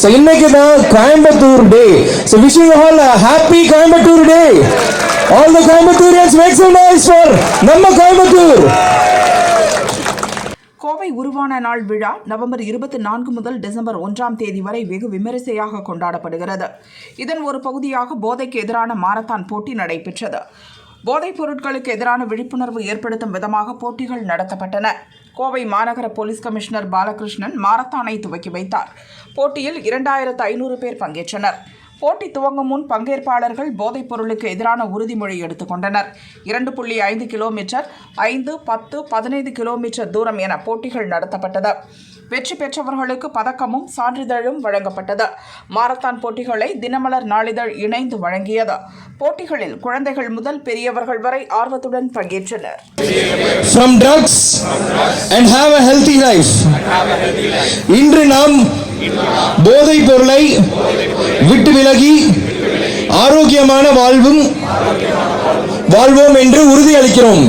So இன்னைக்கு தான் கோயம்புத்தூர் டே. So wishing you all a happy Coimbatore day. All the Coimbaturians make some noise for நம்ம கோயம்புத்தூர். கோவை உருவான நாள் விழா நவம்பர் 24 முதல் டிசம்பர் 1ஆம் தேதி வரை வெகு விமரிசையாக கொண்டாடப்படுகிறது. இதன் ஒரு பகுதியாக போதைக்கு எதிரான மாரத்தான் போட்டி நடைபெற்றது. போதைப் பொருட்களுக்கு எதிரான விழிப்புணர்வு ஏற்படுத்தும் விதமாக போட்டிகள் நடத்தப்பட்டன. கோவை மாநகர போலீஸ் கமிஷனர் பாலகிருஷ்ணன் மாரத்தானை துவக்கி வைத்தார். போட்டியில் 2500 பேர் பங்கேற்றனர். போட்டி துவங்கும் முன் பங்கேற்பாளர்கள் போதைப் பொருளுக்கு எதிரான உறுதிமொழி எடுத்துக்கொண்டனர். 2.5 கிலோமீட்டர், 5, 10, 15 கிலோமீட்டர் தூரம் என போட்டிகள் நடத்தப்பட்டது. வெற்றி பெற்றவர்களுக்கு பதக்கமும் சான்றிதழும் வழங்கப்பட்டது. மாரத்தான் போட்டிகளை தினமலர் நாளிதழ் இணைந்து வழங்கியது. போட்டிகளில் குழந்தைகள் முதல் பெரியவர்கள் வரை ஆர்வத்துடன் பங்கேற்றனர். From drugs and have a healthy life. இன்று நாம் போதைப் பொருளை விட்டு விலகி ஆரோக்கியமான வாழ்வோம் என்று உறுதியளிக்கிறோம்.